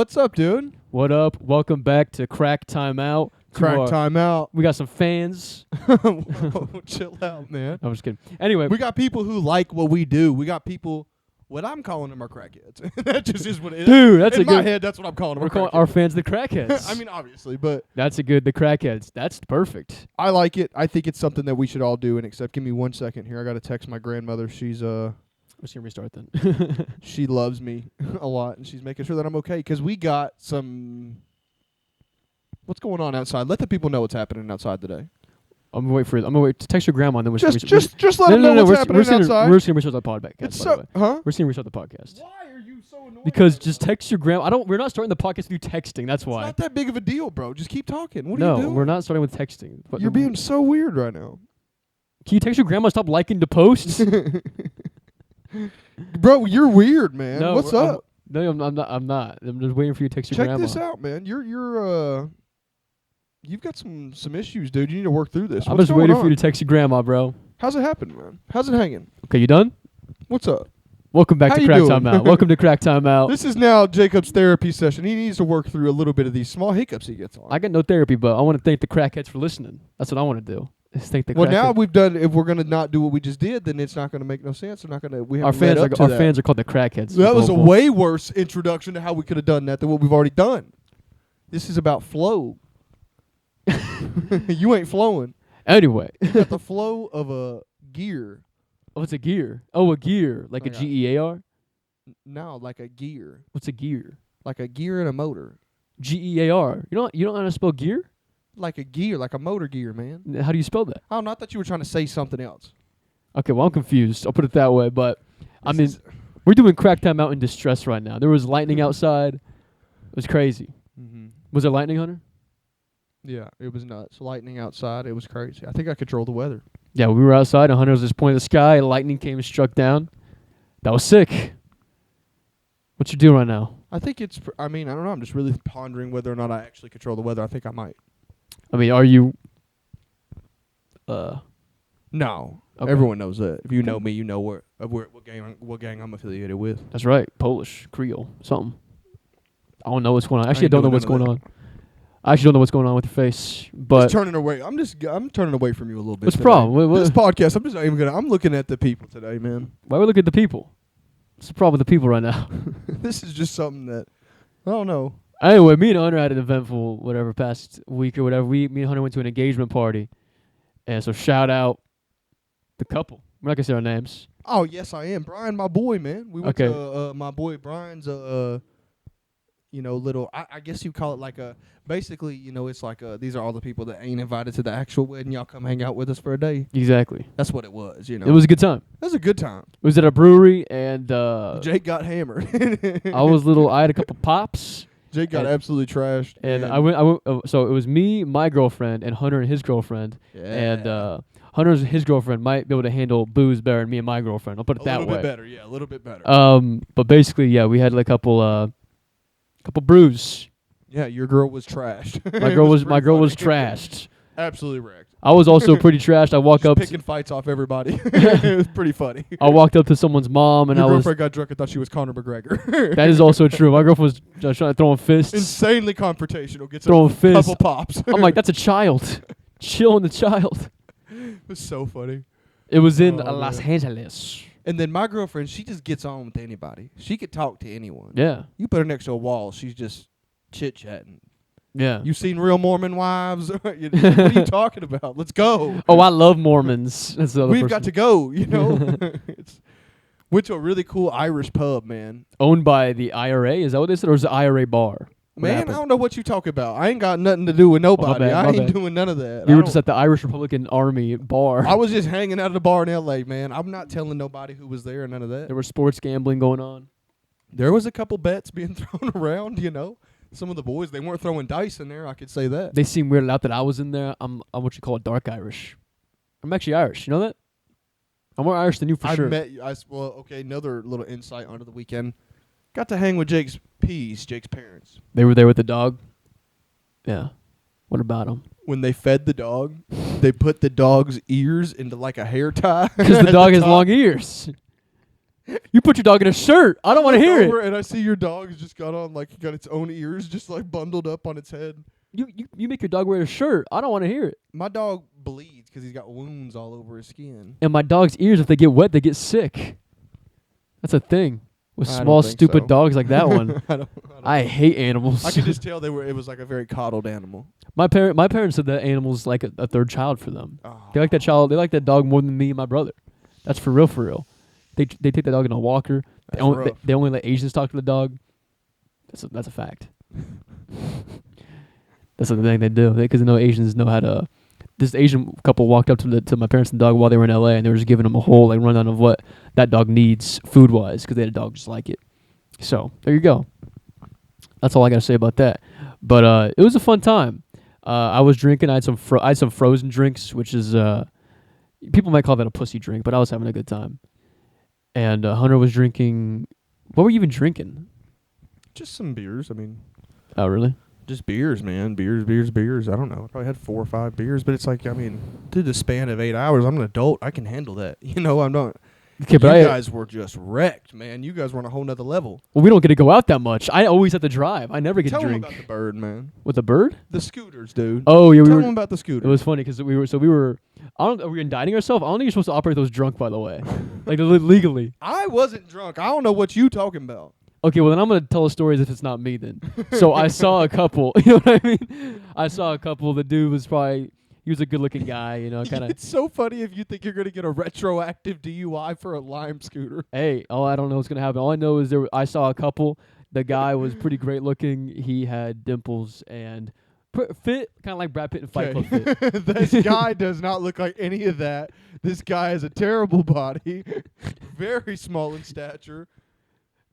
What's up, dude? What up? Welcome back to Crack Timeout. Crack Timeout. We got some fans. Whoa, chill out, man. I'm just kidding. Anyway, We got people who like what we do. We got people, what I'm calling them are crackheads. That just is what it is. dude, that's In a my good. head, that's what I'm calling them. We're calling our fans the crackheads. I mean, obviously, but that's a good. The crackheads. That's perfect. I like it. I think it's something that we should all do. And except, give me 1 second here. I got to text my grandmother. She's I'm just gonna restart then. she loves me a lot, and she's making sure that I'm okay. Because we got some. What's going on outside? Let the people know what's happening outside today. I'm gonna wait for. I'm gonna wait to text your grandma. And then we're Just let them know what's happening outside. We're just gonna restart the podcast. It's by the way. huh? We're just gonna restart the podcast. Why are you so annoying? Because just text your grandma. We're not starting the podcast with you texting. That's It's why. not that big of a deal, bro. Just keep talking. What are you No, doing? we're not starting with texting. But You're being so weird right now. Can you text your grandma? Stop liking the posts. Bro, you're weird, man. No, What's up? No, I'm not. I'm not. I'm just waiting for you to text your Check grandma. this out, man. You've got some issues, dude. You need to work through this. I'm What's just waiting going for you on? to text your grandma, bro. How's it happening, man? How's it hanging? Okay, you done? What's up? Welcome back How to you Crack doing? Timeout. Welcome to Crack Timeout. This is now Jacob's therapy session. He needs to work through a little bit of these small hiccups he gets on. I got no therapy, but I want to thank the crackheads for listening. That's what I want to do. Just thank the well, now crackheads. we've done. If we're gonna not do what we just did, then it's not gonna make no sense. We're not gonna. We Our haven't led fans up are to our that. fans are called the crackheads. That was a Boom. way worse introduction to how we could have done that than what we've already done. This is about flow. You ain't flowing. Anyway, You got the flow of a gear. what's a gear? Oh, a gear, like a Okay. GEAR. No, like a gear. What's a gear? Like a gear in a motor. GEAR. You don't know how to spell gear? Like a gear, like a motor gear, man. How do you spell that? Oh, not that you were trying to say something else. Okay, well I'm confused. I'll put it that way, but I This mean, is- we're doing Crack Timeout in distress right now. There was lightning outside. It was crazy. Was there lightning, Hunter? Yeah, it was nuts. Lightning outside, it was crazy. I think I controlled the weather. Yeah, we were outside, and Hunter was just pointing at the sky. Lightning came and struck down. That was sick. What you doing right now? I think it's, I don't know. I'm just really pondering whether or not I actually control the weather. I think I might. I mean, are you? No. Okay. Everyone knows that. If you know me, you know what gang I'm affiliated with. That's right. Polish, Creole, something. I don't know what's going on. Actually, I ain't don't know doing what's none of going on. I actually don't know what's going on with your face. But Just turning away. I'm turning away from you a little bit. what's the today. problem? This podcast, I'm just not even gonna. I'm looking at the people today, man. Why we look at the people? What's the problem with the people right now? This is just something that I don't know. Anyway, me and Hunter had an eventful whatever past week or whatever. Me and Hunter went to an engagement party, and so shout out the couple. We're not gonna say our names. Oh yes, I am. Brian, my boy, man. We went Okay. to my boy Brian's. Little. I guess you call it like a. Basically, it's like these are all the people that ain't invited to the actual wedding. Y'all come hang out with us for a day. Exactly. That's what it was. It was a good time. That was a good time. It was at a brewery, and Jake got hammered. I had a couple pops. Jake got and- absolutely trashed. And I went. So it was me, my girlfriend, and Hunter and his girlfriend. Yeah. And Hunter's his girlfriend might be able to handle booze better than me and my girlfriend. I'll put it a that little way. bit better. Yeah, a little bit better. But basically, yeah, we had like a couple brews. Yeah, your girl was trashed. My girl was pretty funny. trashed. Absolutely wrecked. I was also pretty trashed. I walked Just up. picking fights off everybody. It was pretty funny. I walked up to someone's mom, and Your I was. girlfriend got drunk and thought she was Conor McGregor. That is also true. My girlfriend was just trying to throw fists. Insanely confrontational. Gets Throwing a fists. couple pops. I'm like, that's a child. Chill on the child. It was so funny. It was in Oh, Los man. Angeles. And then my girlfriend, she just gets on with anybody. She could talk to anyone. Yeah. You put her next to a wall, she's just chit-chatting. Yeah. You seen Real Mormon Wives? What are you talking about? Let's go. Oh, I love Mormons. That's the other We've person. got to go, Went to a really cool Irish pub, man. Owned by the IRA? Is that what they said? Or is the IRA bar? What Man, happened? I don't know what you talk about. I ain't got nothing to do with nobody. bad, I my ain't bad. doing none of that. You I were don't- just at the Irish Republican Army bar. I was just hanging out at a bar in L.A., man. I'm not telling nobody who was there or none of that. There was sports gambling going on. There was a couple bets being thrown around, Some of the boys, they weren't throwing dice in there, I could say that. They seemed weirded out that I was in there. I'm what you call a dark Irish. I'm actually Irish. You know that? I'm more Irish than you for I sure. met you. Okay, another little insight onto the weekend. Got to hang with Jake's parents. They were there with the dog. Yeah. What about them? When they fed the dog, they put the dog's ears into like a hair tie. Because at the dog has top. long ears. You put your dog in a shirt. I don't want to hear it. And I see your dog has just got on like got its own ears just like bundled up on its head. You make your dog wear a shirt. I don't want to hear it. My dog bleeds because he's got wounds all over his skin. And my dog's ears, if they get wet, they get sick. That's a thing with I small, don't think stupid so. dogs like that one. I I hate animals. could just tell it was like a very coddled animal. My parents said that animal's like a third child for them. Oh. They like that child. They like that dog more than me and my brother. That's for real, for real. They take the dog in a walker. That's They rough. only let Asians talk to the dog. That's a fact. That's the thing they do. Because they know Asians know how to. This Asian couple walked up to my parents and the dog while they were in LA, and they were just giving them a whole like rundown of what that dog needs food wise, because they had a dog just like it. So there you go. That's all I gotta say about that. But it was a fun time. I was drinking. I had some frozen drinks, which is people might call that a pussy drink, but I was having a good time. And Hunter was drinking. What were you even drinking? Just some beers. I mean, Oh, really? just beers, man. Beers. I don't know. I probably had 4 or 5 beers, but it's like, I mean, through the span of 8 hours, I'm an adult. I can handle that. You know, I'm not. Okay, You but guys were just wrecked, man. You guys were on a whole nother level. well, we don't get to go out that much. I always have to drive. I never get Tell to them drink. about the bird, man. With the bird? The scooters, dude. Oh, yeah, we Tell were. them about the It scooters. was funny because we were. I don't. Are we indicting ourselves? I don't think you're supposed to operate those drunk. By the way, like legally. I wasn't drunk. I don't know what you talking about. Okay, well then I'm gonna tell a story as if it's not me then. So I saw a couple. You know what I mean? I saw a couple. The dude was probably. He was a good-looking guy. You know, kind of. It's so funny if you think you're gonna get a retroactive DUI for a Lime scooter. Hey, I don't know what's gonna happen. All I know is I saw a couple. The guy was pretty great looking. He had dimples and fit, kind of like Brad Pitt and Fight Club fit. This guy does not look like any of that. This guy has a terrible body, very small in stature,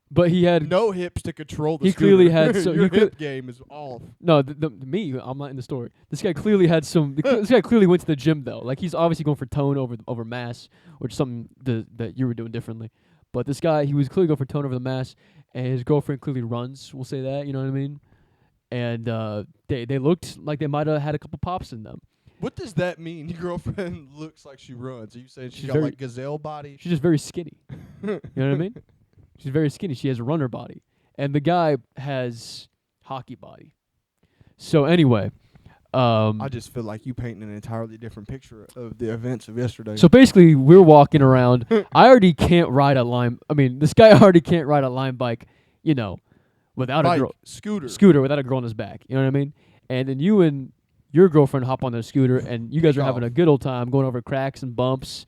But he had no hips to control the He scooter. clearly had so- Your he hip game is off. no me. I'm not in the story. This guy clearly had some. This guy clearly went to the gym though. Like he's obviously going for tone over mass, which is something that you were doing differently. But this guy, he was clearly going for tone over the mass, and his girlfriend clearly runs. We'll say that. You know what I mean? And they looked like they might have had a couple pops in them. What does that mean? Your girlfriend looks like she runs. Are you saying she's got very- like gazelle body? She's just very skinny. You know what I mean? She's very skinny. She has a runner body. And the guy has hockey body. So anyway, I just feel like you painting an entirely different picture of the events of yesterday. so basically we're walking around. I already can't ride a Lime. I mean, this guy already can't ride a Lime bike, you know, without Bike, a girl scooter. without a girl on his back. You know what I mean? And then you and your girlfriend hop on the scooter, and you guys are having a good old time going over cracks and bumps.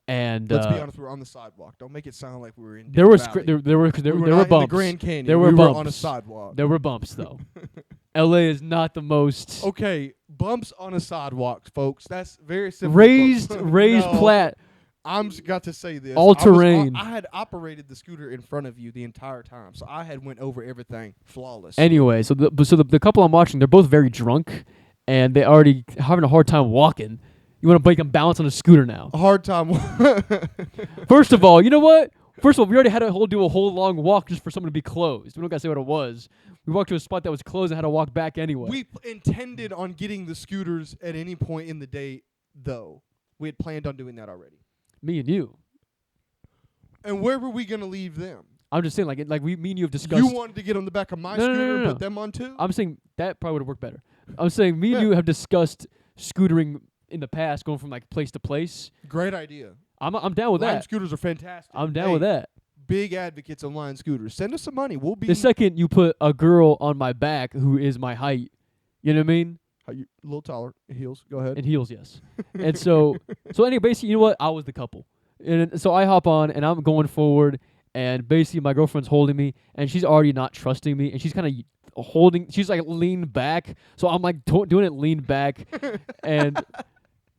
And Let's be honest, we were on the sidewalk. Don't make it sound like we were in. there Death was Valley. there were We there were were not in the bumps. Grand Canyon. There were we were on a bumps. sidewalk. There were bumps though. L.A. is not the most Okay, bumps on a sidewalk, folks. That's very simple. raised No, plat. I'm got to say this. All I was terrain. I had operated the scooter in front of you the entire time, so I had went over everything flawless. Anyway, so the couple I'm watching, they're both very drunk, and they already having a hard time walking. You want to make them balance on a scooter now. a hard time. First of all, you know what? First of all, we already had to do a whole long walk just for someone to be closed. We don't gotta say what it was. We walked to a spot that was closed and had to walk back anyway. We intended on getting the scooters at any point in the day, though. We had planned on doing that already. Me and you. And where were we gonna leave them? I'm just saying, me and you have discussed. You wanted to get on the back of my No, no, scooter no, no, and no. put them on too? I'm saying that probably would have worked better. I'm saying me and you have discussed scootering in the past, going from like place to place. Great idea. I'm down with Lime that. scooters are fantastic. I'm down with that. Big advocates of Line scooters. Send us some money. We'll be The second you put a girl on my back who is my height, you know what I mean? a little taller. Heels. Go ahead. And heels, yes. And so anyway, basically, you know what? I was the couple. And so I hop on, and I'm going forward, and basically my girlfriend's holding me, and she's already not trusting me, and she's kind of she's like leaned back. So I'm like doing it lean back, and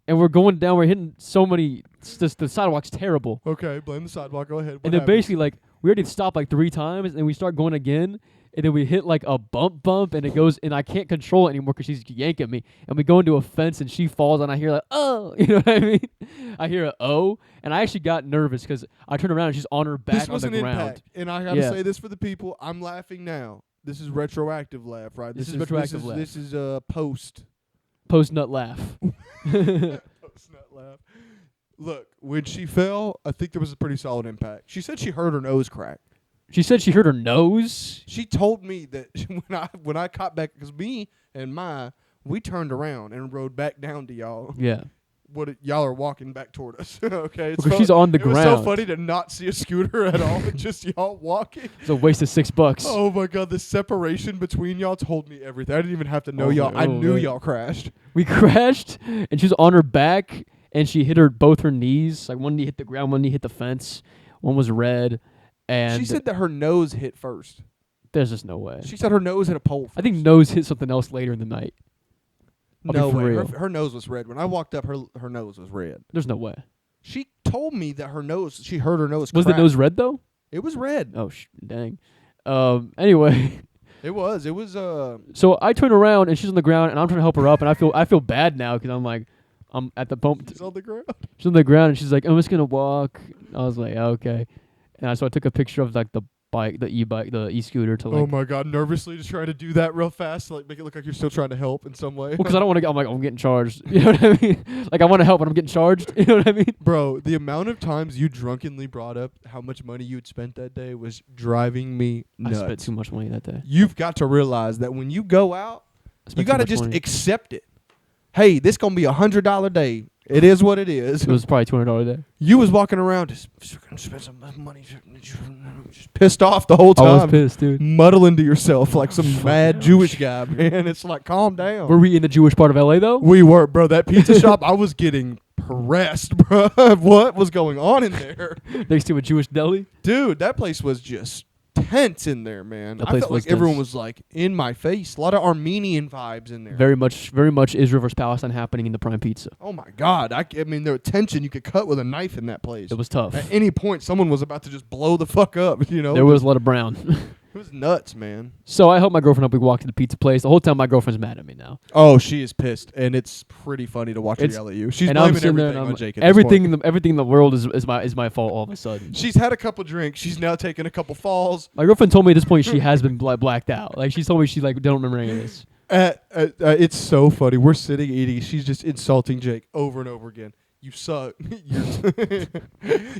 we're going down. We're hitting so many. The sidewalk's terrible. Okay, blame the sidewalk. Go ahead. What And then happened? basically, like, we already stopped like 3 times, and we start going again, and then we hit like a bump, and it goes, and I can't control it anymore because she's yanking me, and we go into a fence, and she falls, and I hear like, oh, you know what I mean? I hear a oh, and I actually got nervous because I turned around and she's on her back this was on the an ground. impact, and I gotta Yeah. say this for the people. I'm laughing now. This is retroactive laugh, right? This is retroactive laugh. This is post Post nut laugh. post nut laugh. Look, when she fell, I think there was a pretty solid impact. She said she heard her nose crack. She said she heard her nose. She told me that when I caught back, because me and we turned around and rode back down to y'all. Yeah. Y'all are walking back toward us. Okay, Because she's on the ground. It was so funny to not see a scooter at all, and just y'all walking. It's a waste of $6. Oh my god, the separation between y'all told me everything. I didn't even have to know y'all. I knew y'all crashed. We crashed, and she was on her back, and she hit both her knees. Like one knee hit the ground, one knee hit the fence. One was red, and She said that her nose hit first. there's just no way. She said her nose hit a pole first. I think nose hit something else later in the night. No for way. real. Her nose was red. When I walked up, her nose was red. There's no way. She told me that she heard her nose Was crack. the nose red though? It was red. Oh dang. Anyway, It was. so I turn around and she's on the ground, and I'm trying to help her up, and I feel bad now because I'm at the pump. She's on the ground. She's on the ground, and she's like, I'm just gonna walk. I was like, okay. And so I took a picture of like the bike, the e-bike, the e-scooter to like. Oh my god! Nervously, just trying to do that real fast, to, like make it look like you're still trying to help in some way. Well, because I don't want to. I'm getting charged. You know what I mean? Like I want to help, but I'm getting charged. You know what I mean? Bro, the amount of times you drunkenly brought up how much money you'd spent that day was driving me nuts. I spent too much money that day. You've got to realize that when you go out, you got to just money. accept it. Hey, this gonna be $100 day. It is what it is. It was probably $200 a day. You was walking around just gonna spend some money, just pissed off the whole time. I was pissed, dude. Muddling to yourself like some mad Jewish guy, man. It's like, calm down. Were we in the Jewish part of LA though? We were, bro. That pizza shop, I was getting pressed, bro. What was going on in there? Next to a Jewish deli? Dude, that place was just tense in there, man. That I place felt was like everyone tense. was like in my face. A lot of Armenian vibes in there. Very much Israel versus Palestine happening in the Prime Pizza. Oh my God. I mean, there was tension you could cut with a knife in that place. It was tough. At any point, someone was about to just blow the fuck up, you know? There was a lot of brown. It was nuts, man. So I helped my girlfriend up. We walked to the pizza place. The whole time my girlfriend's mad at me now. Oh, she is pissed, and it's pretty funny to watch her It's- yell at you. She's and I'm blaming sitting there everything and on Jake. At this everything point. everything in the world is my fault all of a sudden. She's had a couple drinks. She's now taken a couple falls. My girlfriend told me at this point she has been blacked out. Like she told me she like don't remember any of this. It's so funny. We're sitting eating. She's just insulting Jake over and over again. You suck.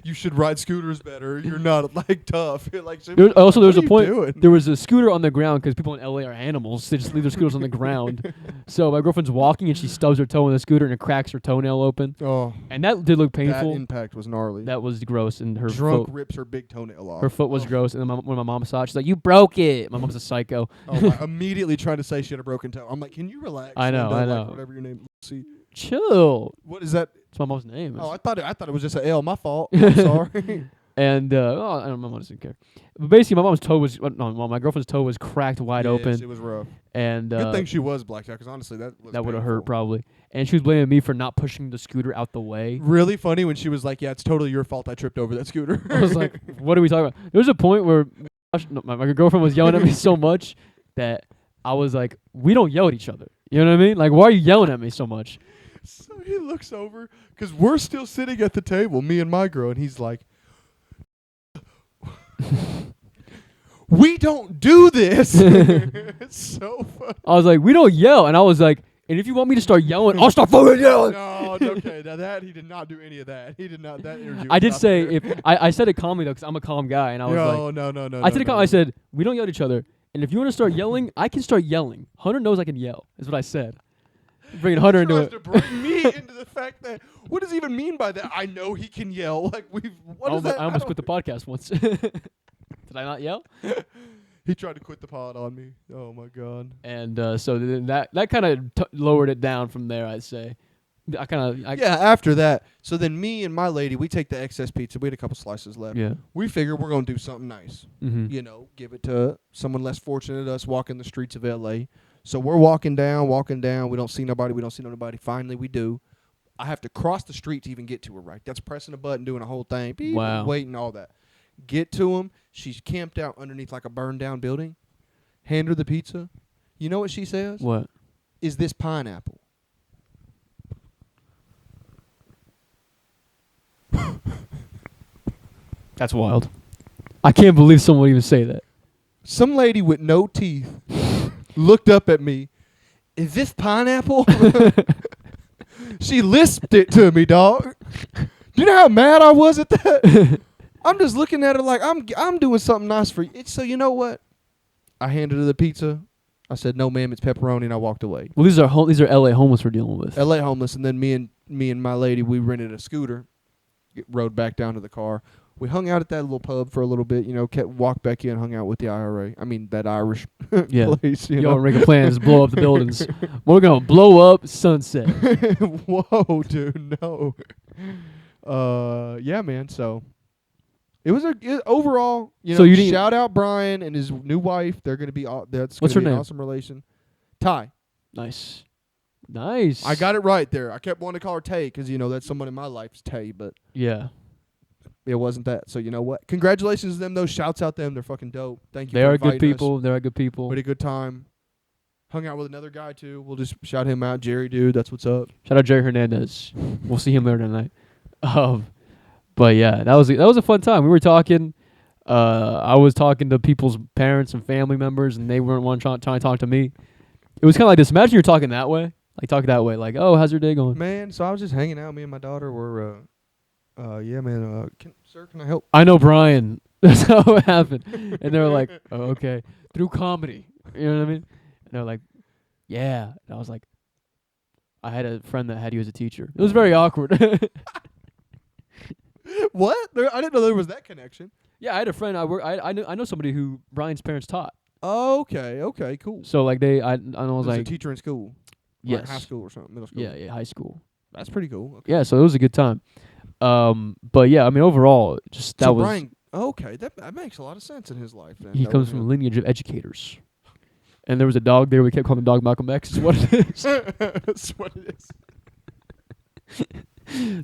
You should ride scooters better. You're not like tough. Like There was what a are you point. doing? There was a scooter on the ground because people in LA are animals. They just leave their scooters on the ground. So my girlfriend's walking and she stubs her toe in the scooter and it cracks her toenail open. Oh, And that did look that painful. impact was gnarly. That was gross. And her Drunk foot, rips her big toenail off. her foot was Oh. gross. And then when my mom saw it, she's like, "You broke it." My mom's a psycho. Immediately trying to say she had a broken toe. I'm like, can you relax? I know, Linda? I Like, know. whatever your name. See, Chill. what is that? It's my mom's name. Oh, I thought it was just an L. My fault. I'm sorry. And I don't know, my mom doesn't care. But basically, my girlfriend's toe was cracked wide Yes, open. It was rough. And Good thing she was blacked out, because honestly, that would have hurt painful. probably. And she was blaming me for not pushing the scooter out the way. Really funny when she was like, "Yeah, it's totally your fault. I tripped over that scooter." I was like, "What are we talking about?" There was a point where my girlfriend was yelling at me so much that I was like, "We don't yell at each other." You know what I mean? Like, why are you yelling at me so much? So he looks over, because we're still sitting at the table, me and my girl, and he's like, "We don't do this." It's so funny. I was like, "We don't yell," and I was like, "And if you want me to start yelling, I'll start fucking yelling." No, okay. Now that he did not do any of that. He did not. That interview. I was did not say there. if I said it calmly though, because I'm a calm guy, and I was like, No. I said it calmly. I said, "We don't yell at each other, and if you want to start yelling, I can start yelling. Hunter knows I can yell." Is what I said. Bringing Hunter into tries it. to bring me into the fact that, what does he even mean by that? I know he can yell. Like what is that? I almost quit the podcast once. Did I not yell? He tried to quit the pod on me. Oh my god. And so then that kind of lowered it down from there, I'd say. Yeah. After that, so then me and my lady, we take the excess pizza. We had a couple slices left. Yeah. We figure we're gonna do something nice. Mm-hmm. You know, give it to someone less fortunate than us walking the streets of LA. So we're walking down. We don't see nobody. Finally, we do. I have to cross the street to even get to her, right? That's pressing a button, doing a whole thing. Beep, Wow. Waiting, all that. Get to him. She's camped out underneath like a burned down building. Hand her the pizza. You know what she says? What? Is this pineapple? That's wild. I can't believe someone would even say that. Some lady with no teeth looked up at me. Is this pineapple? She lisped it to me, dog. Do you know how mad I was at that? I'm just looking at it like I'm doing something nice for you. So you know what? I handed her the pizza. I said, "No, ma'am, it's pepperoni," and I walked away. Well, these are LA homeless we're dealing with. L.A. homeless, and then me and my lady, we rented a scooter, rode back down to the car. We hung out at that little pub for a little bit, walked back in, hung out with the IRA. I mean, that Irish Yeah. place. Yo, making plans to blow up the buildings. We're going to blow up Sunset. Whoa, dude, no. Yeah, man, so it was overall, So you didn't- shout out Brian and his new wife. They're going to be, that's What's going to her be an name? awesome relation. Ty. Nice. Nice. I got it right there. I kept wanting to call her Tay because, that's someone in my life's Tay, but Yeah. it wasn't that. So you know what? Congratulations to them, though. Shouts out them. They're fucking dope. Thank you. They for are good inviting us. people. They are good people. We had a good time. Hung out with another guy too. We'll just shout him out, Jerry, dude. That's what's up. Shout out Jerry Hernandez. We'll see him later tonight. But yeah, that was a fun time. We were talking. I was talking to people's parents and family members, and they weren't trying to talk to me. It was kind of like this. Imagine you're talking that way, like, "Oh, how's your day going?" Man, so I was just hanging out. Me and my daughter were, yeah, man. Sir, can I help? I know Brian. That's how it happened. And they were like, "Oh, okay." Through comedy, you know what I mean? And they're like, "Yeah." And I was like, I had a friend that had you as a teacher. It was very awkward. What? I didn't know there was that connection. Yeah, I had a friend. I know somebody who Brian's parents taught. Okay, cool. So like I was Was like, a teacher in school. yes, Like high school or something, middle school. yeah, high school. That's pretty cool. Okay. Yeah, so it was a good time. But yeah, I mean overall, just that So was. Brian, okay, that makes a lot of sense in his life. Then He comes from a lineage of educators. And there was a dog there. We kept calling the dog Malcolm X. Is what it is. That's what it is.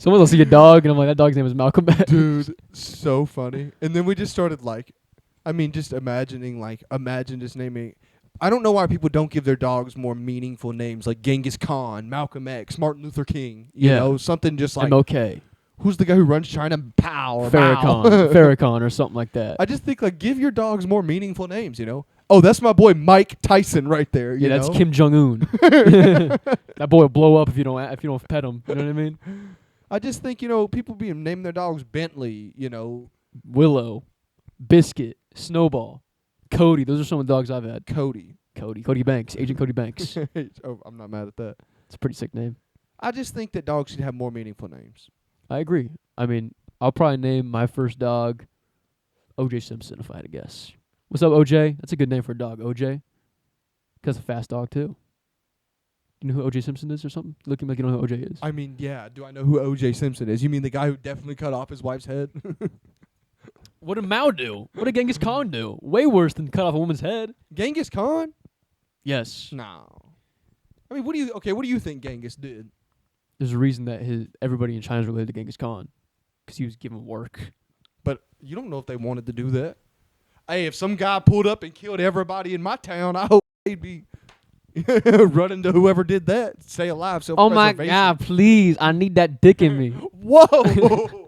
Someone will see a dog, and I'm like, that dog's name is Malcolm X. Dude, so funny. And then we just started just imagine just naming. I don't know why people don't give their dogs more meaningful names like Genghis Khan, Malcolm X, Martin Luther King. You know, something just like MLK. Who's the guy who runs China? Pow or Farrakhan. Mao. Farrakhan or something like that. I just think give your dogs more meaningful names. Oh, that's my boy Mike Tyson right there. Yeah, that's Kim Jong Un. That boy will blow up if you don't pet him. You know what I mean? I just think people naming their dogs Bentley. Willow, Biscuit, Snowball, Cody. Those are some of the dogs I've had. Cody Banks, Agent Cody Banks. Oh, I'm not mad at that. It's a pretty sick name. I just think that dogs should have more meaningful names. I agree. I mean, I'll probably name my first dog OJ Simpson if I had to guess. What's up, OJ? That's a good name for a dog, OJ. Because a fast dog, too. You know who O.J. Simpson is or something? Looking like you don't know who O.J. is. I mean, yeah. Do I know who O.J. Simpson is? You mean the guy who definitely cut off his wife's head? What did Mao do? What did Genghis Khan do? Way worse than cut off a woman's head. Genghis Khan? Yes. No. I mean, what do you think Genghis did? There's a reason that everybody in China is related to Genghis Khan. Because he was given work. But you don't know if they wanted to do that. Hey, if some guy pulled up and killed everybody in my town, I hope they'd be running to whoever did that. Stay alive. Oh my God, please. I need that dick in me. Whoa.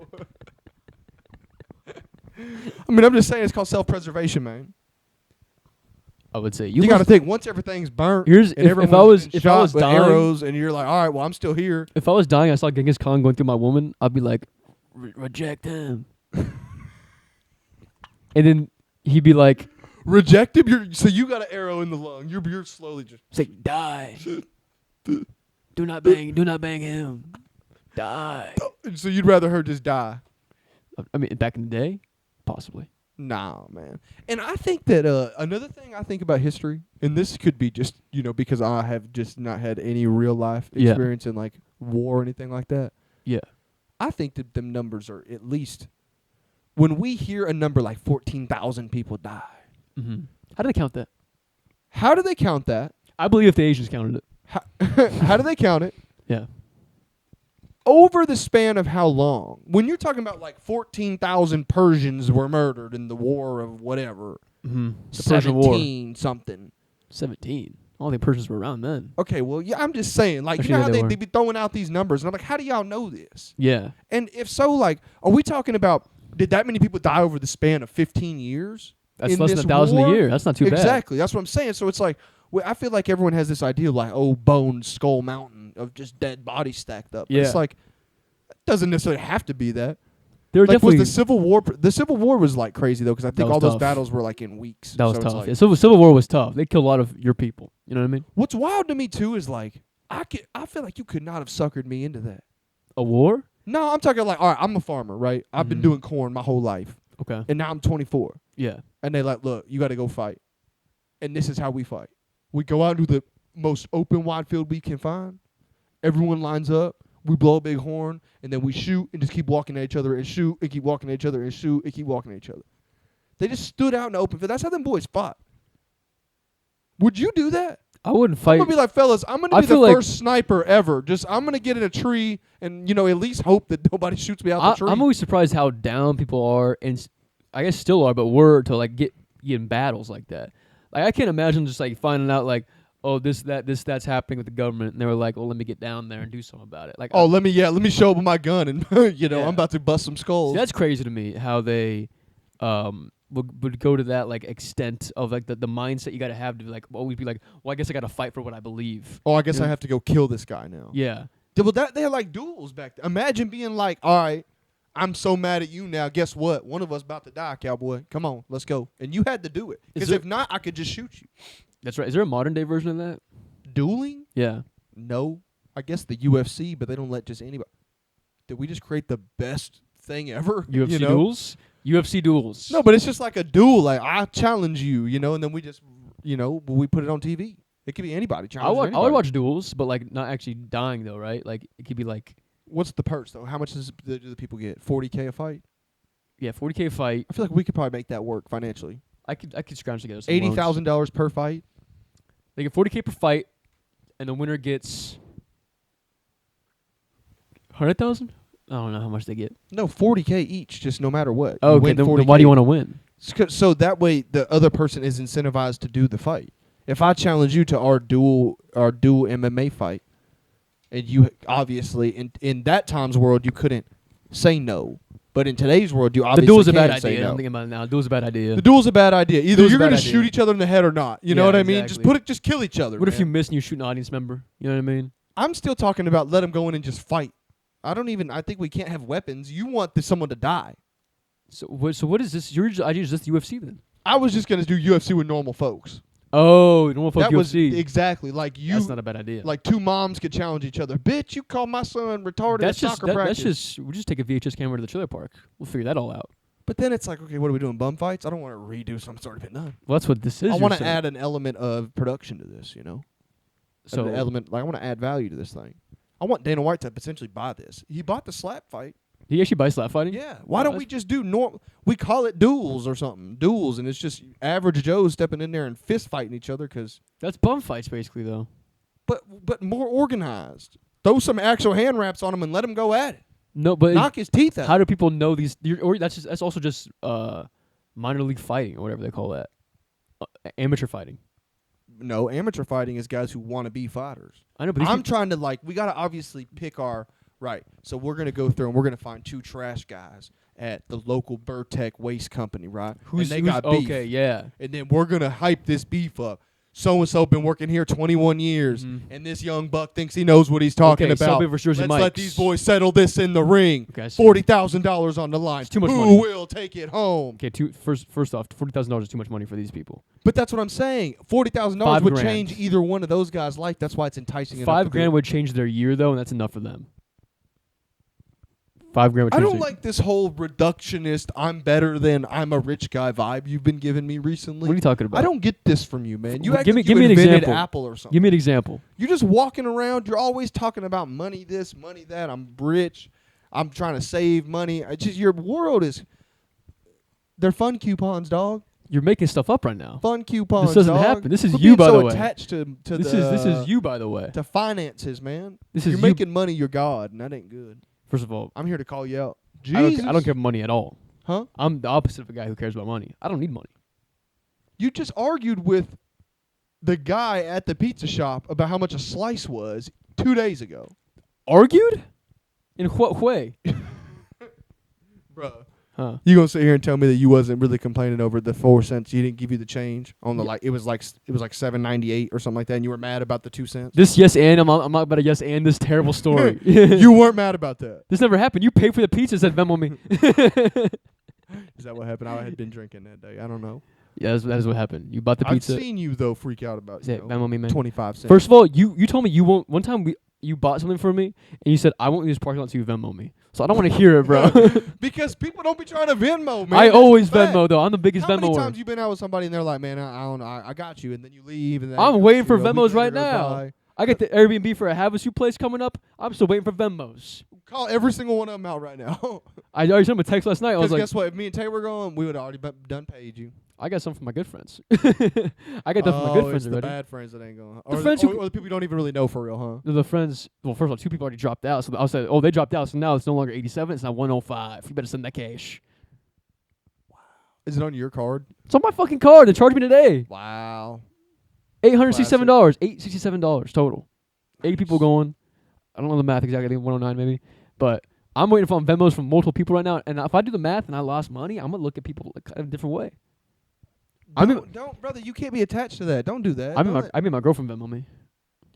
I mean, I'm just saying it's called self-preservation, man. I would say you got to think once everything's burnt. Here's and if I was with dying, arrows, and you're like, all right, well, I'm still here. If I was dying, I saw Genghis Khan going through my woman, I'd be like, reject him. And then he'd be like, reject him. So you got an arrow in the lung. You're slowly just say die. Do not bang him. Die. So you'd rather her just die? I mean, back in the day, possibly. Nah, man. And I think that another thing I think about history, and this could be just, because I have just not had any real life experience in like war or anything like that. Yeah. I think that them numbers are at least, when we hear a number like 14,000 people die. Mm-hmm. How do they count that? How do they count that? I believe if the Asians counted it. How do they count it? Yeah. Over the span of how long? When you're talking about like 14,000 Persians were murdered in the war of whatever. Mm-hmm. The Persian War. 17 something. 17. All the Persians were around then. Okay, well, yeah, I'm just saying. Like, Actually, you know how they they be throwing out these numbers? And I'm like, how do y'all know this? Yeah. And if so, like, are we talking about, did that many people die over the span of 15 years? That's less than 1,000 a year. That's not too bad. Exactly. That's what I'm saying. So it's like, I feel like everyone has this idea of like, oh, Bone Skull Mountain of just dead bodies stacked up. But yeah. it's like, Doesn't necessarily have to be that. There were Like, was definitely the Civil War? The Civil War was like crazy though, because I think was all those tough. battles were like in weeks. that was So it's tough. like- Yeah, Civil War was tough. They killed a lot of your people. You know what I mean? What's wild to me too is like I feel like you could not have suckered me into that. A war? No, I'm talking like, all right, I'm a farmer, right? I've been Mhm. doing corn my whole life, Okay. and now I'm 24, Yeah. and they like, look, you got to go fight, and this is how we fight. We go out into the most open, wide field we can find. Everyone lines up. We blow a big horn, and then we shoot and just keep walking at each other and shoot and keep walking at each other and shoot and keep walking at each other. They just stood out in the open field. That's how them boys fought. Would you do that? I wouldn't I'm fight. gonna be like, fellas, I'm gonna I be the feel like- first sniper ever. I'm gonna get in a tree and at least hope that nobody shoots me out the tree. I'm always surprised how down people are, and I guess still are, but were to like get in battles like that. Like I can't imagine just like finding out like, oh, that's happening with the government, and they were like, well, let me get down there and do something about it. Like, Oh, let me show up with my gun and Yeah. I'm about to bust some skulls. see, that's crazy to me how they would go to that like extent of like the mindset you got to have to like always be like, well, I guess I got to fight for what I believe. Oh, I guess Yeah. I have to go kill this guy now. Yeah. Well, they had like duels back then. Imagine being like, all right, I'm so mad at you now. Guess what? One of us about to die, cowboy. Come on, let's go. And you had to do it. Because there- if not, I could just shoot you. That's right. Is there a modern day version of that? Dueling? Yeah. No. I guess the UFC, but they don't let just anybody. Did we just create the best thing ever? UFC You know? duels? UFC duels. No, but it's just like a duel. Like, I challenge you, and then we just, we put it on TV. It could be anybody. I Challenge would anybody. watch duels, but like not actually dying though, right? Like it could be like, What's the purse, though? How much do the people get? $40K a fight? yeah, 40K fight. I feel like we could probably make that work financially. I could scrounge together some loans. $80,000 per fight? They get 40K per fight, and the winner gets 100,000. I don't know how much they get. No, $40K each, just no matter what. Oh, You okay. win Then 40K. why do you want to win? So that way the other person is incentivized to do the fight. If I challenge you to our dual MMA fight, and you obviously in that time's world you couldn't say no, but in today's world you obviously The duel's a can bad say idea. no. I'm thinking about it now. The duel's a bad idea. The duel's a bad idea. Either Duel's a you're bad gonna idea. shoot each other in the head or not. You know Yeah, what I mean? exactly. Just kill each other. What if man. you miss and you shoot an audience member? You know what I mean? I'm still talking about let them go in and just fight. I think we can't have weapons. You want someone to die. So what is this? Your idea is just UFC then? I was just gonna do UFC with normal folks. Oh, normal folk That was UFC. exactly like you. That's not a bad idea. Like two moms could challenge each other. Bitch, you call my son retarded that's at just soccer practice. that's just we'll just take a VHS camera to the trailer park. We'll figure that all out. But then it's like, okay, what are we doing? Bum fights? I don't want to redo something that's already been done. Well, that's what this is. I you're want to saying. add an element of production to this. So An element like I want to add value to this thing. I want Dana White to potentially buy this. He bought the slap fight. he actually buys slap fighting. Yeah. Why don't we just do normal? We call it duels or something. Duels, and it's just average Joes stepping in there and fist fighting each other. That's bum fights basically though. But more organized. Throw some actual hand wraps on him and let him go at it. No, but Knock his teeth out. how do people know these? Or that's also just minor league fighting or whatever they call that. Amateur fighting. No, amateur fighting is guys who want to be fighters. I know, but these I'm people, trying to we got to obviously pick our right. So we're going to go through and we're going to find two trash guys at the local Burtech Waste Company, right? And they got beef. okay, yeah. And then we're going to hype this beef up. So-and-so been working here 21 years, Mhm. and this young buck thinks he knows what he's talking Okay, about. Selby versus Jersey Let's let Mike's. these boys settle this in the ring. Okay, I see. $40,000 on the line. It's too much Who money. will take it home? Okay, first off, $40,000 is too much money for these people. But that's what I'm saying. $40,000 $5 would grand. change either one of those guys' life. That's why it's enticing. enough to $5 do grand it. would change their year though, and that's enough for them. $5 grand would I change. don't like this whole reductionist, I'm better than I'm a rich guy vibe you've been giving me recently. What are you talking about? I don't get this from you, man. You Well, act give like me you an invented example. Apple or something. Give me an example. You're just walking around. You're always talking about money this, money that. I'm rich. I'm trying to save money. It's just your world is. They're fun coupons, dog. You're making stuff up right now. Fun coupons. This doesn't dog. happen. This is Quit you, being by so the way. attached to This the, is you, by the way. to finances, man. This You're is you. making money your god, and that ain't good. First of all, I'm here to call you out. I Jesus. don't care about money at all. Huh? I'm the opposite of a guy who cares about money. I don't need money. You just argued with the guy at the pizza shop about how much a slice was 2 days ago. Argued? In what way? Bruh. Huh. You gonna sit here and tell me that you wasn't really complaining over the 4 cents? You didn't give you the change on the it was like $7.98 or something like that, and you were mad about the 2 cents. This yes and I'm not about to yes and this terrible story. You weren't mad about that. This never happened. You paid for the pizza, said Venmo me. Is that what happened? I had been drinking that day. I don't know. Yeah, that is what happened. You bought the pizza. I've seen you though freak out about Venmo me, man. 25 cents. First of all, you told me you won't. One time you bought something for me and you said I won't use parking lot until you Venmo me. So I don't want to hear it, bro. Because people don't be trying to Venmo, man. I That's always the fact. Venmo though. I'm the biggest How Venmoer. many times you been out with somebody and they're like, man, I don't know, I got you, and then you leave, and then I'm waiting for a week Venmos later right goes now. by. I get the Airbnb for a Havasu place coming up. I'm still waiting for Venmos. Call every single one of them out right now. I already sent him a text last night. I was Because like, guess what? If me and Tay were going, we would have already done paid you. I got some from my good friends. I got that from my good friends it's the already. bad friends that ain't going. The friends who- or the people you don't even really know for real, huh? The friends, well, first of all, 2 people already dropped out. So I said, oh, they dropped out. So now it's no longer 87. It's now 105. You better send that cash. Is it on your card? It's on my fucking card. They charged me today. Wow. $867. $867 total. 80 people going. I don't know the math exactly. I think 109 maybe. But I'm waiting for Venmos from multiple people right now. And if I do the math and I lost money, I'm going to look at people like kind of a different way. Don't, brother. You can't be attached to that. Don't do that. I made my girlfriend Venmo me.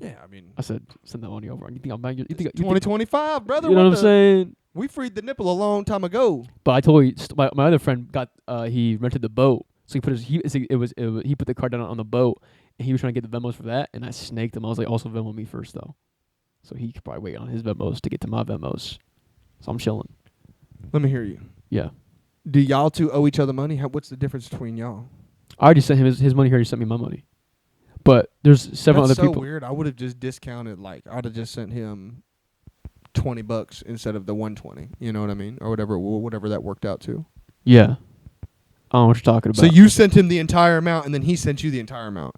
Yeah, I mean, I said, send that money over. You think I'm buying you think 2025, brother. you know what I'm saying? We freed the nipple a long time ago. But I told you, my other friend got he rented the boat, so he put he put the card down on the boat, and he was trying to get the Venmos for that, and I snaked him. I was like, also Venmo me first though, so he could probably wait on his Venmos to get to my Venmos. So I'm chilling. Let me hear you. Yeah, Do y'all two owe each other money? What's the difference between y'all? I already sent him his money. He already sent me my money, but there's several That's other so people. weird. I would have just discounted. Like I'd have just sent him $20 instead of the 120. You know what I mean, or whatever that worked out to. Yeah, I don't know what you're talking about. So you sent him the entire amount, and then he sent you the entire amount,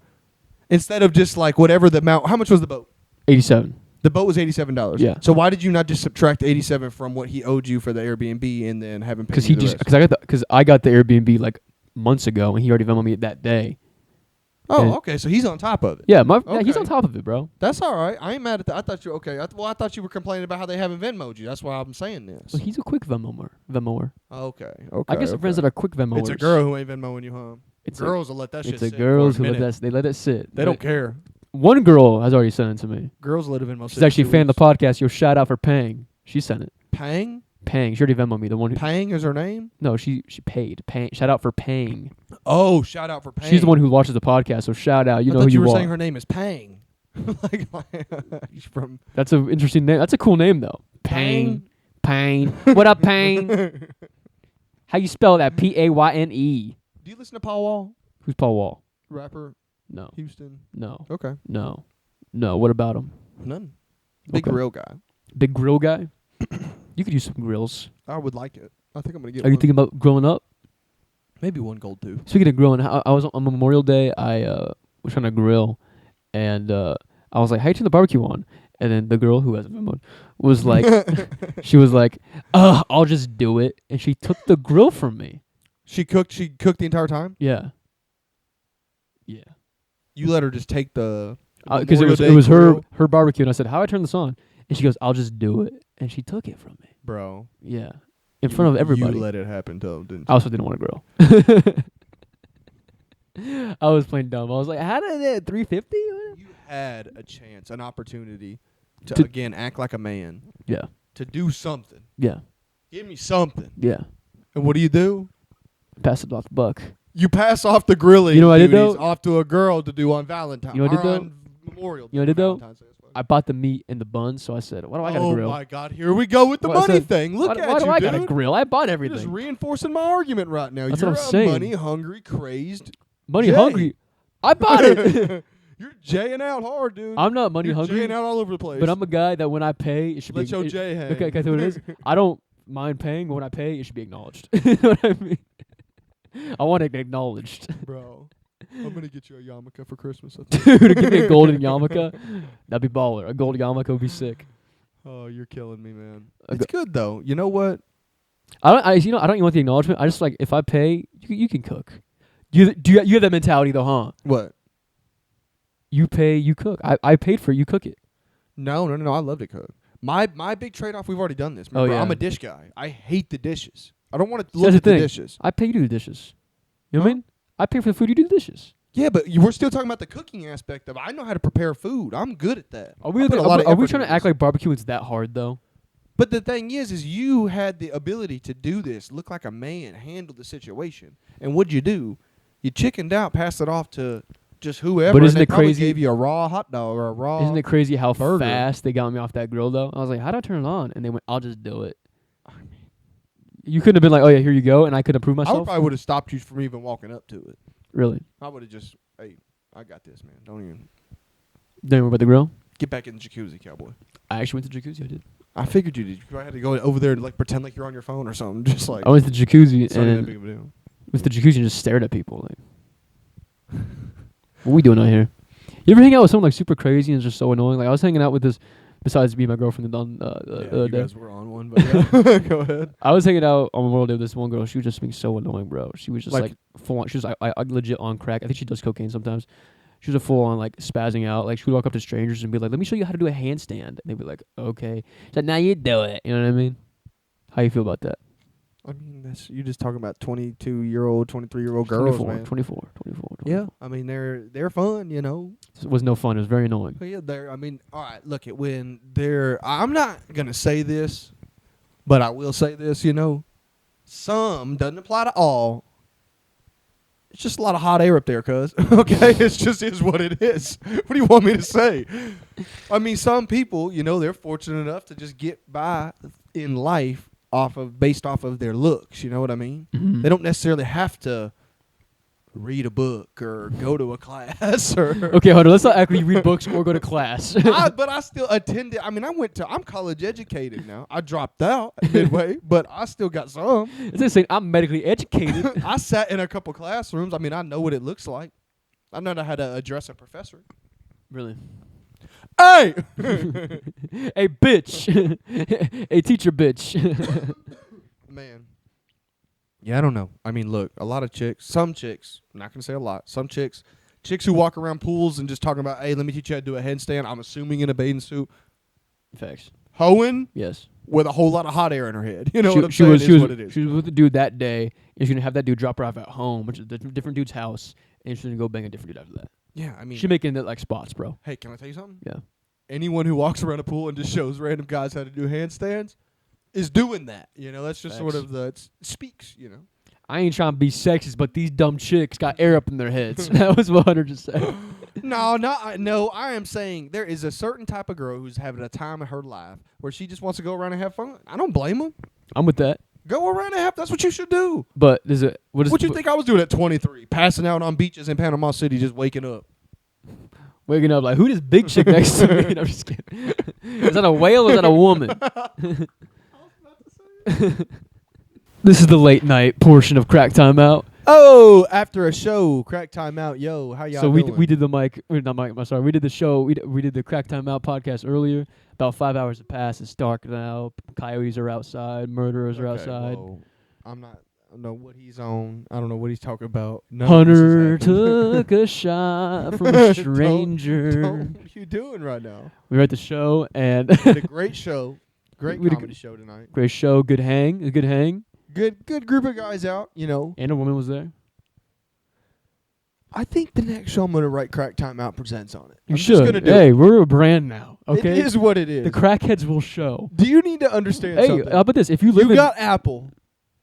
instead of just like whatever the amount. How much was the boat? 87. The boat was $87. Yeah. So why did you not just subtract 87 from what he owed you for the Airbnb and then have him pay Because you the rest? because I got the Airbnb like months ago, and he already Venmoed me that day. Oh, and- okay. So he's on top of it. Yeah, he's Okay. on top of it, bro. That's all right. I ain't mad at that. I thought you okay. I thought you were complaining about how they haven't Venmoed you. That's why I'm saying this. Well, he's a quick Venmoer. Okay. I get some friends that are quick Venmoers. It's a girl who ain't Venmoing you, huh? It's Girls will let that shit It's a sit girls for who a let minute. they let it sit. They don't care. One girl has already sent it to me. Girls let it Venmo. She's actually a fan of the podcast. Yo, shout out for Pang. She sent it. Pang? Pang. She already Venmoed me. The one who Pang is her name? no, she paid. Pang. Shout out for Pang. Oh, shout out for Pang. She's the one who watches the podcast. So shout out. You I know thought who you you were are. saying her name is Pang. like from That's an interesting name. That's a cool name though. Pang. Pang. What up, Pang? How you spell that? Payne. Do you listen to Paul Wall? Who's Paul Wall? Rapper, No. Houston. No. Okay. No. No. What about him? None. Big Okay. grill guy. Big grill guy? You could use some grills. I would like it. I think I'm gonna get Are you one. thinking about grilling up? Maybe one gold too. Speaking of grilling, I was on Memorial Day. I was trying to grill, and I was like, "How you turn the barbecue on?" And then the girl who has a Venmo was like, she was like, I'll just do it," and she took the grill from me. She cooked the entire time? Yeah. Yeah. You let her just take the Because Memorial Day it was grill? her barbecue, and I said, "How I turn this on?" And she goes, "I'll just do it," and she took it from me. Bro. Yeah. In front of everybody. You let it happen to him, didn't you? I also didn't want to grill. I was playing dumb. I was like, "How did it 350?" You had a chance, an opportunity to To- again act like a man, Yeah. to do something. Yeah. Give me something. Yeah. And what do? Pass it off the buck. You pass off the grilling You know what I did, duties though? off to a girl to do on Valentine's. You know what I did, or though? on Memorial Day. You know what I did, though? Valentine's Day, I suppose. I bought the meat and the buns, so I said, "Why do I got to Oh grill? my God! Here we go with the Well, I money said, thing. Look why, at why you, do I dude. got to grill? I bought You're just everything. reinforcing my argument right now. That's You're what I'm a saying. money-hungry, crazed. Money Jay. hungry. I bought it. You're jaying out hard, dude. I'm not money You're hungry, jaying out all over the place. but I'm a guy that when I pay, it should Let be. your Jay hang. Okay, can I tell you what it is? I don't mind paying, but when I pay, it should be acknowledged. You know what I mean? I want it acknowledged. Bro, I'm gonna get you a yarmulke for Christmas. I think. Dude, give me a golden yarmulke. That'd be baller. A gold yarmulke would be sick. Oh, you're killing me, man. A It's good though. You know what? I don't even want the acknowledgement. I just like if I pay, you can cook. You have that mentality though, huh? What? You pay, you cook. I paid for it, you cook it. No. I love to cook. My big trade off. We've already done this. Oh, Remember, yeah. I'm a dish guy. I hate the dishes. I don't want to See, look that's at the the thing. dishes. I pay you to do the dishes. You know what I mean? I pay for the food. You do the dishes. Yeah, but we're still talking about the cooking aspect of it. I know how to prepare food. I'm good at that. Are we I put a are lot we- of are we effort trying to into act this. like barbecue is that hard though? But the thing is you had the ability to do this, look like a man, handle the situation. And what'd you do? You chickened out, passed it off to just whoever. But isn't and they it probably crazy- gave you a raw hot dog or a raw. Isn't it crazy how burger. fast they got me off that grill though? I was like, how do I turn it on? And they went, I'll just do it. You couldn't have been like, oh yeah, here you go, and I could approve I myself. probably would have stopped you from even walking up to it. Really? I would have just, hey, I got this, man. Don't even Don't worry about the grill. get back in the jacuzzi, cowboy. I actually went to jacuzzi. I did. I figured you did. You probably had to go over there and like pretend like you're on your phone or something, just like. I went to the jacuzzi it's not even that and big of a deal. with the jacuzzi and just stared at people like, what we doing out here? You ever hang out with someone like super crazy and it's just so annoying? Like I was hanging out with this, besides me and my girlfriend the other you day. guys were on one, but yeah. Go ahead. I was hanging out on Memorial Day with this one girl. She was just being so annoying, bro. She was just Like- like full on. She was I legit on crack. I think she does cocaine sometimes. She was a full on like spazzing out. Like she would walk up to strangers and be like, "Let me show you how to do a handstand." And they'd be like, "Okay." She's like, "Now you do it." You know what I mean? How you feel about that? I mean, that's you're just talking about 22-year-old, 23-year-old girls, 24, man. 24. Yeah, I mean they're fun, you know. It was no fun. It was very annoying. But yeah, they're. I mean, all right. Look at when they're. I'm not gonna say this, but I will say this. You know, some doesn't apply to all. It's just a lot of hot air up there, cuz. Okay, it's just is what it is. What do you want me to say? I mean, some people, you know, they're fortunate enough to just get by in life based off of their looks. You know what I mean? Mhm. They don't necessarily have to read a book or go to a class or. Okay, hold on. Let's not actually read books or go to class. But I still attended. I mean, I'm college educated now. I dropped out midway, but I still got some. It's just saying I'm medically educated. I sat in a couple classrooms. I mean, I know what it looks like. I know how to address a professor. Really? Hey! Hey, bitch. Hey, teacher, bitch. Man. Yeah, I don't know. I mean, look, a lot of some chicks, I'm not going to say a lot, some chicks who walk around pools and just talking about, hey, let me teach you how to do a headstand, I'm assuming in a bathing suit, Facts. hoeing Yes. with a whole lot of hot air in her head. You know what I'm she saying? was, Is she was, what it is. She was with the dude that day, and she's going to have that dude drop her off at home, which is a different dude's house, and she's going to go bang a different dude after that. Yeah, I mean, She's making it like spots, bro. hey, can I tell you something? Yeah. Anyone who walks around a pool and just shows random guys how to do handstands is doing that. You know, that's just sort Facts. of it speaks, you know. I ain't trying to be sexist, but these dumb chicks got air up in their heads. That was what Hunter just said. No, I am saying there is a certain type of girl who's having a time of her life where she just wants to go around and have fun. I don't blame them. I'm with that. Go around and have. That's what you should do. But is it What you think I was doing at 23? Passing out on beaches in Panama City, just waking up. Waking up like, who this big chick next to me? No, I'm just kidding. Is that a whale or is that a woman? This is the late night portion of Crack Timeout. Oh, after a show, Crack Timeout. Yo, how y'all So doing? we did the we did the show. We did the Crack Timeout podcast earlier. About 5 hours have passed. It's dark now. Coyotes are outside. Murderers are outside. Well, I don't know what he's on. I don't know what he's talking about. None of this is Hunter happening. took a shot from a stranger. What are you doing right now? We were at the show and We had a great show. Great We had a comedy show tonight. great show. Good hang. A good hang. Good group of guys out, you know. And a woman was there. I think the next show I'm going to write Crack Timeout Presents on it. You I'm should. just gonna do Hey, it. we're a brand now. Okay. It is what it is. The crackheads will show. Do you need to understand Hey, something? how about this? If you live You in got Apple.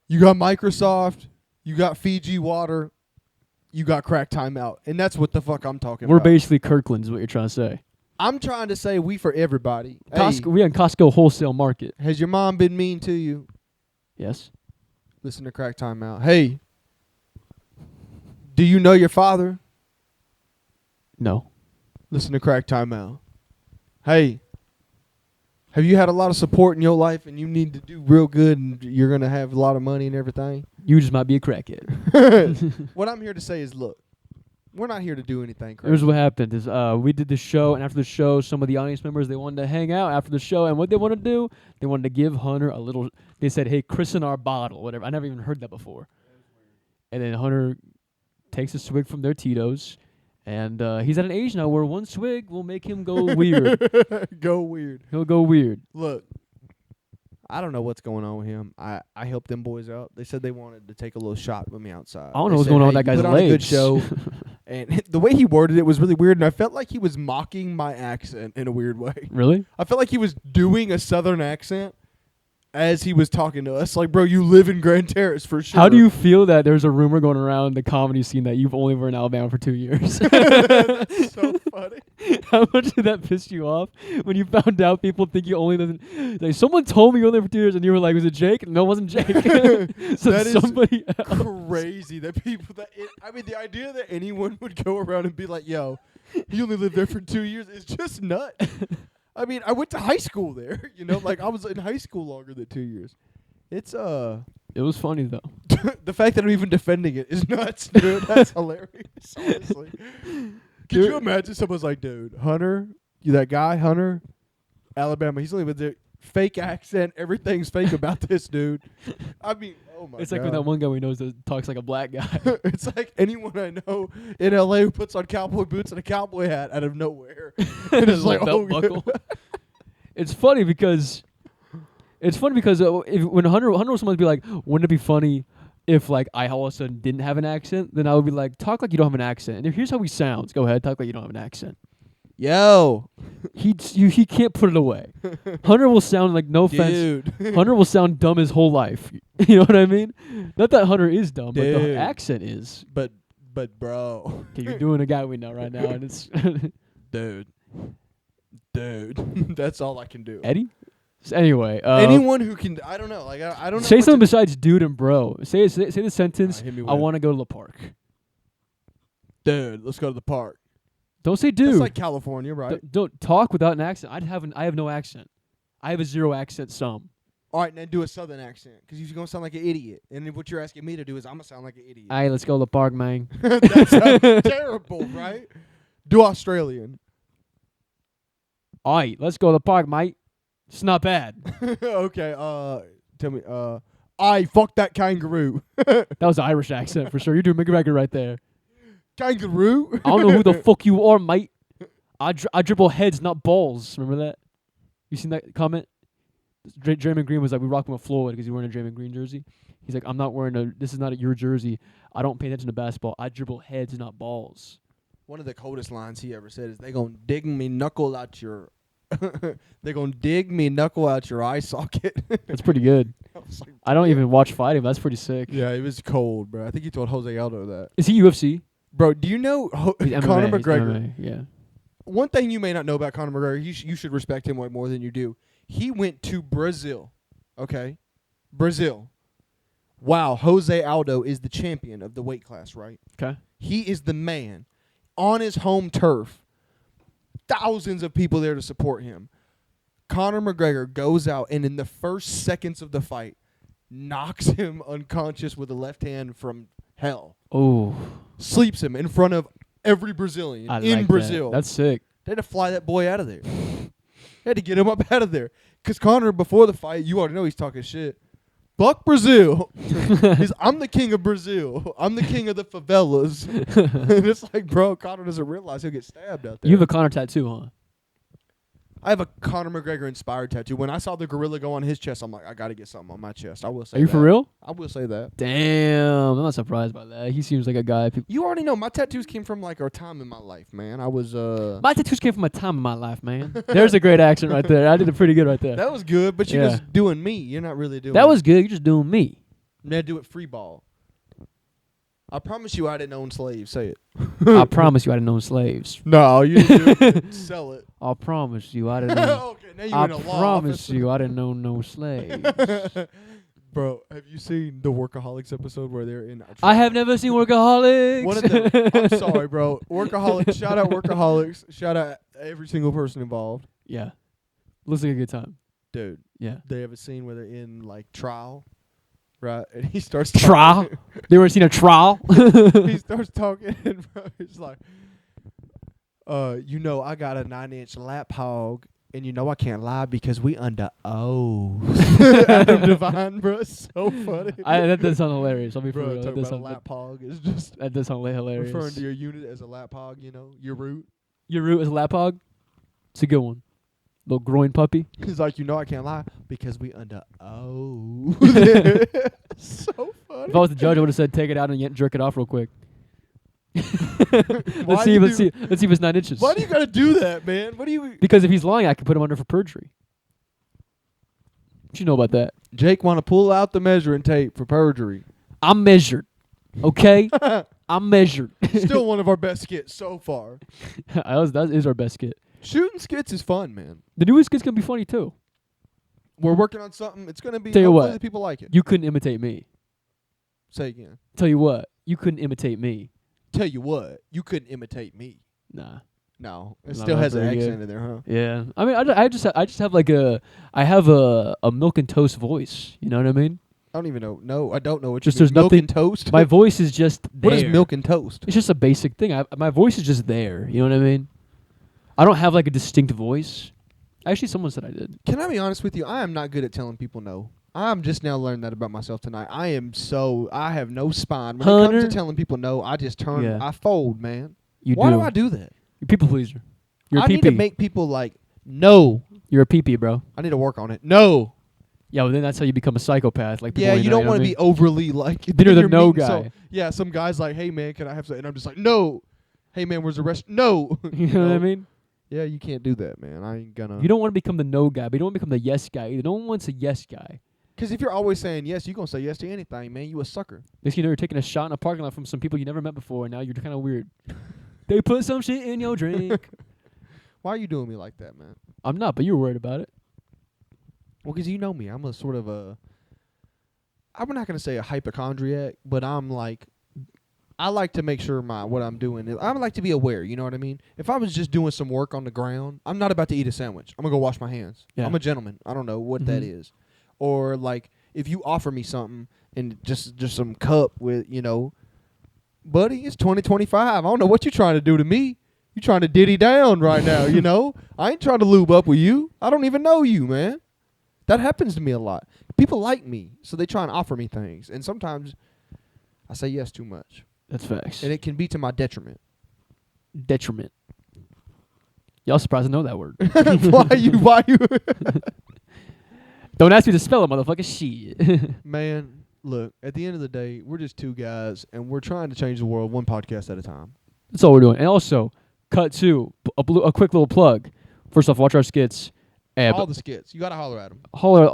You got Microsoft. You got Fiji Water. You got Crack Timeout. And that's what the fuck I'm talking we're about. basically Kirkland is what you're trying to say. I'm trying to say we for everybody. Hey, Costco, we on Costco wholesale market. has your mom been mean to you? Yes. Listen to Crack Timeout. Hey, do you know your father? No. Listen to Crack Timeout. Hey, have you had a lot of support in your life and you need to do real good and you're going to have a lot of money and everything? You just might be a crackhead. What I'm here to say is, look, we're not here to do anything crazy. Here's what happened is we did the show, and after the show, some of the audience members, they wanted to hang out after the show, and what they wanted to do, they wanted to give Hunter a little, they said, hey, christen our bottle, whatever. I never even heard that before. And then Hunter takes a swig from their Tito's, and he's at an age now where one swig will make him go weird. Go weird. He'll go weird. Look, I don't know what's going on with him. I helped them boys out. They said they wanted to take a little shot with me outside. I don't They know what's said, going on "Hey, with that you guy's put on a good legs." show." And the way he worded it was really weird, and I felt like he was mocking my accent in a weird way. Really? I felt like he was doing a southern accent as he was talking to us. Like, bro, you live in Grand Terrace for sure. How do you feel that there's a rumor going around the comedy scene that you've only been in Alabama for 2 years? That's so funny. How much did that piss you off when you found out people think you only live in... Like, someone told me you only live for 2 years, and you were like, was it Jake? No, it wasn't Jake. So That is somebody else. crazy that people that I mean, the idea that anyone would go around and be like, yo, you only lived there for 2 years is just nuts. I mean, I went to high school there, like I was in high school longer than 2 years. It's It was funny, though. the fact that I'm even defending it is nuts, dude. That's hilarious, honestly. Could you imagine someone's like, dude, Hunter, that guy, Hunter, Alabama, he's only been there. Fake accent, everything's fake about this dude. I mean, oh my god. It's like with that one guy we know that talks like a black guy. It's like anyone I know in LA who puts on cowboy boots and a cowboy hat out of nowhere. And it's like, belt buckle. It's funny because when Hunter was someone to be like, wouldn't it be funny if like I all of a sudden didn't have an accent? Then I would be like, talk like you don't have an accent. And here's how he sounds. Go ahead, talk like you don't have an accent. Yo, He can't put it away. Hunter will sound like, no offense, dude. Hunter will sound dumb his whole life. You know what I mean? Not that Hunter is dumb, but Dude. the accent is. But bro, Okay, you're doing a guy we know right now, and it's dude, that's all I can do. Eddie. So anyway, Anyone who can, I don't know. Like I don't know. say what something to- besides dude and bro. Say the sentence. Hit me with I it. want to go to the park. Dude, let's go to the park. Don't say dude. That's like California, right? Don't talk without an accent. I have no accent. I have a zero accent. Some. All right, now do a southern accent because you're gonna sound like an idiot. And then what you're asking me to do is I'm gonna sound like an idiot. Hey, let's go to the park, man. That sounds terrible, right? Do Australian. All right, let's go to the park, mate. It's not bad. Okay. Tell me. I fuck that kangaroo. That was an Irish accent for sure. You're doing McGregor right there. Kangaroo. I don't know who the fuck you are, mate. I dribble heads, not balls. Remember that? You seen that comment? Draymond Green was like, we rock him with Floyd because he's wearing a Draymond Green jersey. He's like, I'm not wearing this is not your jersey. I don't pay attention to basketball. I dribble heads, not balls. One of the coldest lines he ever said is, "They gonna dig me knuckle out your, they gonna dig me knuckle out your eye socket." That's pretty good. I was like, I don't even watch fighting. But that's pretty sick. yeah, it was cold, bro. I think he told Jose Aldo that. Is he UFC? Bro, do you know He's Conor MMA, he's McGregor? MMA, yeah. One thing you may not know about Conor McGregor, you should respect him way more than you do. He went to Brazil, okay? Brazil. Wow, Jose Aldo is the champion of the weight class, right? Okay. He is the man. On his home turf, thousands of people there to support him. Conor McGregor goes out and in the first seconds of the fight, knocks him unconscious with a left hand from hell. Oh, Sleeps him in front of every Brazilian I in like Brazil. That. That's sick. They had to fly that boy out of there. They had to get him up out of there. Because Conor, before the fight, you already know he's talking shit. Fuck Brazil. I'm the king of Brazil. I'm the king of the favelas. And it's like, bro, Conor doesn't realize he'll get stabbed out there. You have a Connor tattoo, huh? I have a Conor McGregor inspired tattoo. When I saw the gorilla go on his chest, I'm like, I got to get something on my chest. I will say Are you that. for real? I will say that. Damn, I'm not surprised by that. He seems like a guy. You already know my tattoos came from like a time in my life, man. I was My tattoos came from a time in my life, man. There's a great accent right there. I did it pretty good right there. that was good, but you're Yeah. just doing me. You're not really doing That was good. You're just doing me. Now do it free ball. I promise you I didn't own slaves. Say it. I promise you I didn't own slaves. No, you didn't sell it. I promise you I didn't own. Okay, now you're I in a law promise office. you I didn't own no slaves. Bro, have you seen the Workaholics episode where they're in? I have never seen Workaholics. One of them. I'm sorry, bro. Workaholics. Shout out Workaholics. Shout out every single person involved. Yeah. Looks like a good time. Dude, Yeah. they have a scene where they're in like trial, right? And he starts Trial? talking. They ever seen a trial? He starts talking, and bro, he's like, I got a 9-inch lap hog, and I can't lie because we under oath. Adam Devine, bro, it's so funny. That does sound hilarious. I'll be for Bro, real. talking That does about a sound, lap hog is just that does sound hilarious. referring to your unit as a lap hog, your root. Your root is a lap hog? It's a good one. Little groin puppy. He's like, I can't lie because we under so funny. If I was the judge, I would have said, take it out and jerk it off real quick. Why Let's see if it's 9 inches. Why do you gotta do that, man? What do you? Because if he's lying, I can put him under for perjury. What you know about that? Jake want to pull out the measuring tape for perjury. I'm measured. Okay? I'm measured. Still one of our best skits so far. That is our best skit. Shooting skits is fun, man. The newest skit's going to be funny, too. We're working on something. It's gonna be. Tell you hopefully what. the people like it. You couldn't imitate me. Say again. Tell you what. You couldn't imitate me. Tell you what. You couldn't imitate me. Nah. No, it Not still has an very accent good. in there, huh? Yeah. I mean, I just have like I have a milk and toast voice. You know what I mean? I don't even know. No, I don't know what Just you mean. there's Milk nothing- and toast. My voice is just there. What is milk and toast? It's just a basic thing. My voice is just there. You know what I mean? I don't have like a distinct voice. Actually, someone said I did. Can I be honest with you? I am not good at telling people no. I'm just now learning that about myself tonight. I have no spine. When it comes Hunter. to telling people no, I just turn, Yeah. I fold, man. You Why do. do I do that? You're a people pleaser. You're a I need to PP. make people like, no. You're a PP, bro. I need to work on it. No. Yeah, well then that's how you become a psychopath. Like Yeah, you don't want to be overly like. Then you're the you're no meeting guy. Yeah, some guy's like, hey, man, can I have some? And I'm just like, no. Hey, man, where's the rest? No. You know what I mean? Yeah, you can't do that, man. I ain't gonna. You don't want to become the no guy, but you don't want to become the yes guy either. No one wants a yes guy. Because if you're always saying yes, you're going to say yes to anything, man. You a sucker. Next thing you know, you're taking a shot in a parking lot from some people you never met before, and now you're kind of weird. They put some shit in your drink. Why are you doing me like that, man? I'm not, but you were worried about it. Well, because you know me. I'm a sort of a. I'm not going to say a hypochondriac, but I'm like. I like to make sure what I'm doing is. I like to be aware, you know what I mean? If I was just doing some work on the ground, I'm not about to eat a sandwich. I'm going to go wash my hands. Yeah. I'm a gentleman. I don't know what that is. Or, like, if you offer me something and just some cup with, buddy, it's 2025. I don't know what you're trying to do to me. You're trying to diddy down right now, you know? I ain't trying to lube up with you. I don't even know you, man. That happens to me a lot. People like me, so they try and offer me things. And sometimes I say yes too much. That's facts. And it can be to my detriment. Detriment. Y'all surprised to know that word. Why you? Don't ask me to spell it, motherfucker. Shit. Man, look, at the end of the day, we're just two guys, and we're trying to change the world one podcast at a time. That's all we're doing. And also, cut to a quick little plug. First off, watch our skits. All the skits. You got to holler at them.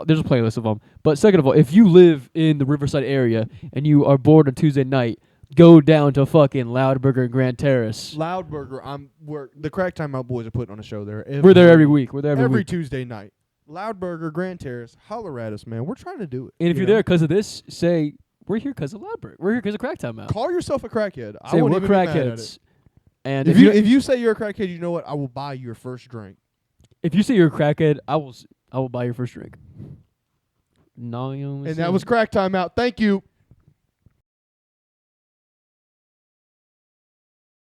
There's a playlist of them. But second of all, if you live in the Riverside area and you are bored on Tuesday night, go down to fucking Loudburger and Grand Terrace. Loudburger, the Crack Timeout boys are putting on a show there. We're there every week. We're there every week. Tuesday night. Loudburger, Grand Terrace, holler at us, man. We're trying to do it. And if you're there because of this, say, we're here because of Loudburger. We're here because of Crack Timeout. Call yourself a crackhead. I Say, wouldn't we're even be mad at crackheads. it. And If you say you're a crackhead, you know what? I will buy you your first drink. if you say you're a crackhead, I will buy your first drink. No, And that was Crack Timeout. Thank you.